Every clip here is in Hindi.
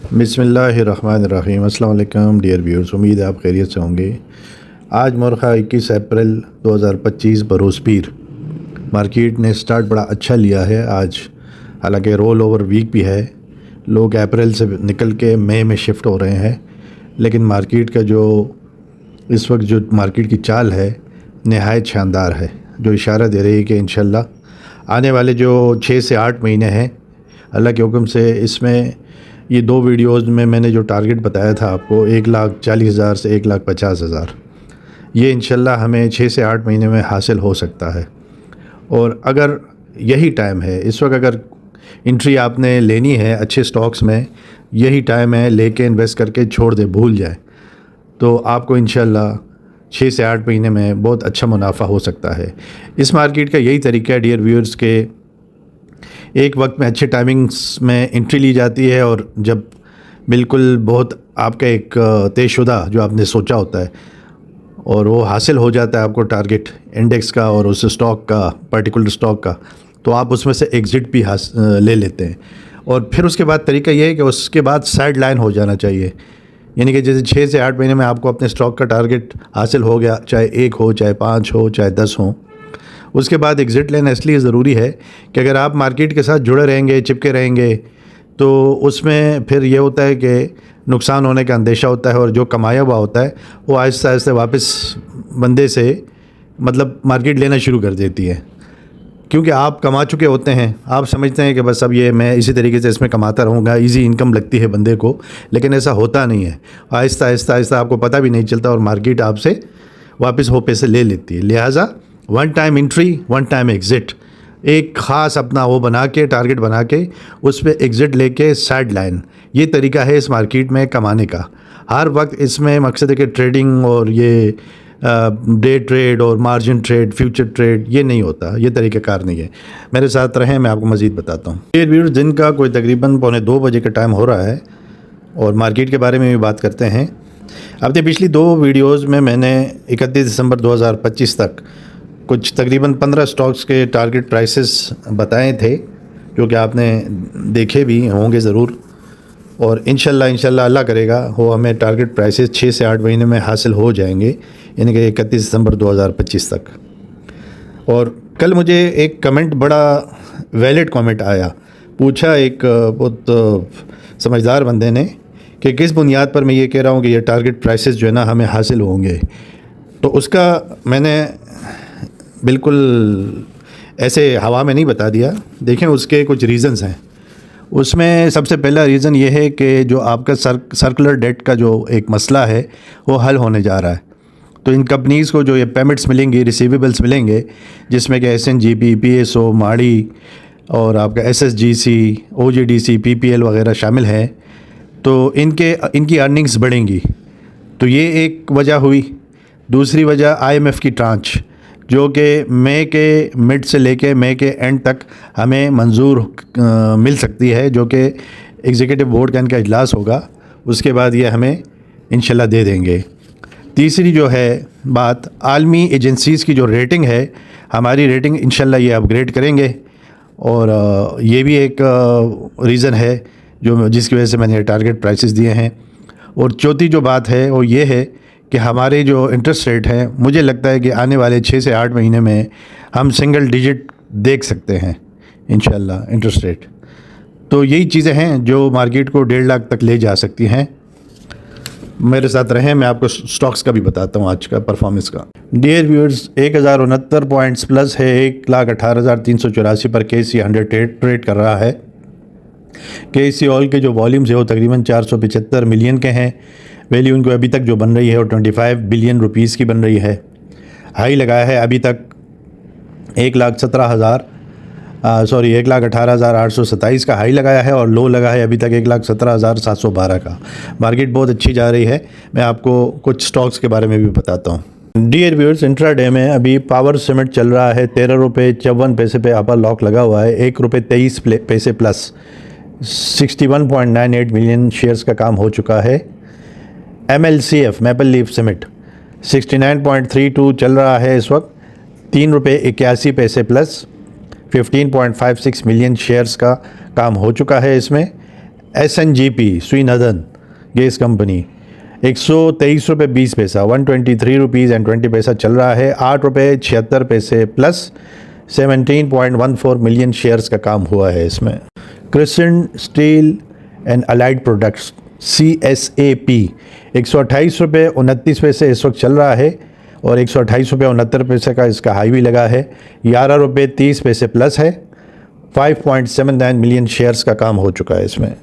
बिस्मिल्लाहिर्रहमानिर्रहीम। अस्सलाम वालेकुम डियर व्यूअर्स, उम्मीद है आप खैरियत से होंगे। आज मुर्खा 21 अप्रैल 2025 बरोज़ पीर मार्केट ने स्टार्ट बड़ा अच्छा लिया है आज। हालांकि रोल ओवर वीक भी है, लोग अप्रैल से निकल के मई में शिफ्ट हो रहे हैं, लेकिन मार्केट का जो इस वक्त जो मार्केट की चाल है नहायत शानदार है, जो इशारा दे रही है कि इंशाल्लाह आने वाले जो 6 से 8 महीने हैं अल्लाह के हुक्म से, इसमें ये 2 वीडियोज़ में मैंने जो टारगेट बताया था आपको 1,40,000 से 1,50,000, ये इंशाल्लाह हमें 6 से 8 महीने में हासिल हो सकता है। और अगर यही टाइम है, इस वक्त अगर एंट्री आपने लेनी है अच्छे स्टॉक्स में, यही टाइम है, लेके इन्वेस्ट करके छोड़ दे, भूल जाए, तो आपको इंशाल्लाह 6 से 8 महीने में बहुत अच्छा मुनाफा हो सकता है। इस मार्केट का यही तरीका है डियर व्यूअर्स के एक वक्त में अच्छे टाइमिंग्स में एंट्री ली जाती है, और जब बिल्कुल बहुत आपका एक तयशुदा जो आपने सोचा होता है और वो हासिल हो जाता है आपको टारगेट इंडेक्स का और उस स्टॉक का, पर्टिकुलर स्टॉक का, तो आप उसमें से एग्ज़िट भी ले लेते हैं। और फिर उसके बाद तरीका ये है कि उसके बाद साइड लाइन हो जाना चाहिए, यानी कि जैसे 6 से 8 महीने में आपको अपने स्टॉक का टारगेट हासिल हो गया, चाहे 1 हो, चाहे 5 हो, चाहे 10 हो, उसके बाद एग्ज़िट लेना इसलिए ज़रूरी है कि अगर आप मार्केट के साथ जुड़े रहेंगे, चिपके रहेंगे, तो उसमें फिर ये होता है कि नुकसान होने का अंदेशा होता है, और जो कमाया हुआ होता है वो आहिस्ता आहिस्ता वापस बंदे से मतलब मार्केट लेना शुरू कर देती है, क्योंकि आप कमा चुके होते हैं। आप समझते हैं कि बस अब ये मैं इसी तरीके से इसमें कमाता रहूँगा, इजी इनकम लगती है बंदे को, लेकिन ऐसा होता नहीं है। आहिस्ता आहिस्ता आहिस्ता आपको पता भी नहीं चलता और मार्केट आपसे वापस वो पैसे ले लेती है। लिहाजा one time entry, one time exit, एक ख़ास अपना वो बना के, टारगेट बना के, उस पर एग्ज़िट लेके साइड लाइन, ये तरीका है इस मार्केट में कमाने का। हर वक्त इसमें मकसद है कि ट्रेडिंग और ये डे ट्रेड और मार्जिन ट्रेड, फ्यूचर ट्रेड, ये नहीं होता, ये तरीक़ाकार नहीं है। मेरे साथ रहें, मैं आपको मज़ीद बताता हूँ। ये व्यूअर्स, दिन का कोई तकरीबन 1:45 का टाइम हो रहा है और मार्केट के बारे में भी बात करते हैं। अपने पिछली 2 वीडियोज़ में मैंने 31 दिसंबर 2025 तक कुछ तकरीबन 15 स्टॉक्स के टारगेट प्राइसेस बताए थे, जो कि आपने देखे भी होंगे ज़रूर, और इंशाल्लाह अल्लाह करेगा वो हमें टारगेट प्राइसेस 6 से 8 महीने में हासिल हो जाएंगे, यानी कि 31 दिसंबर 2025 तक। और कल मुझे एक कमेंट, बड़ा वैलिड कमेंट आया, पूछा एक बहुत समझदार बंदे ने कि किस बुनियाद पर मैं ये कह रहा हूँ कि ये टारगेट प्राइसेस जो है ना हमें हासिल होंगे। तो उसका मैंने बिल्कुल ऐसे हवा में नहीं बता दिया। देखें, उसके कुछ रीज़न्स हैं। उसमें सबसे पहला रीज़न ये है कि जो आपका सर्कुलर डेट का जो एक मसला है वो हल होने जा रहा है। तो इन कंपनीज़ को जो ये पेमेंट्स मिलेंगी, रिसीवेबल्स मिलेंगे, जिसमें कि SNGP, PSO, माड़ी और आपका SSGC, OGDC, PPL वगैरह शामिल हैं, तो इनकी अर्निंग्स बढ़ेंगी। तो ये एक वजह हुई। दूसरी वजह IMF की ट्रांच, जो कि मई के मिड से लेके मई के एंड तक हमें मंजूर मिल सकती है, जो कि एग्जीक्यूटिव बोर्ड का इनका इजलास होगा, उसके बाद ये हमें इंशाल्लाह दे देंगे। तीसरी जो है बात, आलमी एजेंसीज़ की जो रेटिंग है, हमारी रेटिंग इंशाल्लाह ये अपग्रेड करेंगे, और ये भी एक रीज़न है जो जिसकी वजह से मैंने टारगेट प्राइसेस दिए हैं। और चौथी जो बात है वो ये है कि हमारे जो इंटरेस्ट रेट हैं, मुझे लगता है कि आने वाले 6 से 8 महीने में हम सिंगल डिजिट देख सकते हैं इंशाल्लाह इंटरेस्ट रेट। तो यही चीज़ें हैं जो मार्केट को 1.5 लाख तक ले जा सकती हैं। मेरे साथ रहें, मैं आपको स्टॉक्स का भी बताता हूँ आज का परफॉर्मेंस का। डियर व्यूअर्स, 1069 पॉइंट्स प्लस है, 1,18,384 पर KSE 100 ट्रेड कर रहा है। KSE ऑल के जो वॉल्यूम्स है वो तकरीबन 475 मिलियन के हैं। वैल्यू उनको अभी तक जो बन रही है वो 25 बिलियन रुपीस की बन रही है। हाई लगाया है अभी तक 1,18,827 का हाई लगाया है, और लो लगा है अभी तक 1,17,712 का। मार्केट बहुत अच्छी जा रही है। मैं आपको कुछ स्टॉक्स के बारे में भी बताता हूँ। डियर व्यूअर्स, इंट्राडे में अभी पावर सीमेंट चल रहा है, 13 रुपये 54 पैसे पे अपर लॉक लगा हुआ है, 1 रुपये 23 पैसे प्लस, 61.98 मिलियन शेयर्स का काम हो चुका है। MLCF मैपल लीफ सीमेंट 69.32 चल रहा है इस वक्त, 3 रुपये 81 पैसे प्लस, 15.56 मिलियन शेयर्स का काम हो चुका है इसमें। SNGP श्रीनदन गैस कंपनी 123 रुपये 20 पैसा 123 रुपीज़ एंड 20 पैसा चल रहा है। 8 रुपये 76 पैसे प्लस 17.14 मिलियन शेयर्स का काम हुआ है इसमें। Crescent steel and allied products CSAP 128 रुपये 29 पैसे इस वक्त चल रहा है और 128 रुपये 69 पैसे का इसका हाई भी लगा है। 11 रुपये 30 पैसे प्लस है। 5.79 मिलियन शेयर्स का काम हो चुका है इसमें।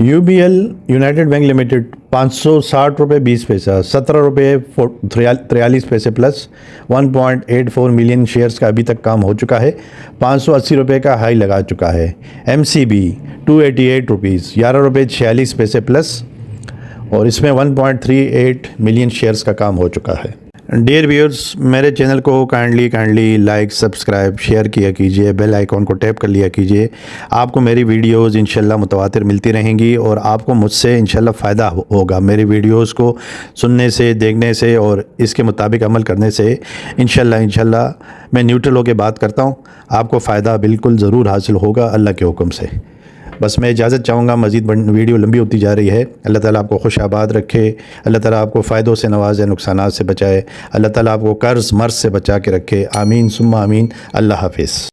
UBL यूनाइटेड बैंक लिमिटेड 560 रुपये 20 पैसा 17 रुपये 43 पैसे प्लस 1.84 मिलियन शेयर्स का अभी तक काम हो चुका है। 580 रुपये का हाई लगा चुका है। MCB 288 रुपीज़ 11 रुपये 46 पैसे प्लस और इसमें 1.38 मिलियन शेयर्स का काम हो चुका है। डियर व्यूअर्स, मेरे चैनल को काइंडली लाइक सब्सक्राइब शेयर किया कीजिए, बेल आइकॉन को टैप कर लिया कीजिए। आपको मेरी वीडियोस इंशाल्लाह मुतवातिर मिलती रहेंगी और आपको मुझसे इंशाल्लाह फ़ायदा होगा मेरी वीडियोस को सुनने से, देखने से और इसके मुताबिक अमल करने से। इंशाल्लाह मैं न्यूट्रल होकर बात करता हूँ, आपको फ़ायदा बिल्कुल ज़रूर हासिल होगा अल्लाह के हुक्म से। बस मैं इजाज़त चाहूँगा, मज़ीद वीडियो लंबी होती जा रही है। अल्लाह ताला आपको खुश आबाद रखे, अल्लाह ताला आपको फ़ायदों से नवाज़े, नुकसानात से बचाए, अल्लाह ताला आपको कर्ज़ मर्ज़ से बचा के रखे। आमीन सुम्मा आमीन। अल्लाह हाफ़िज़।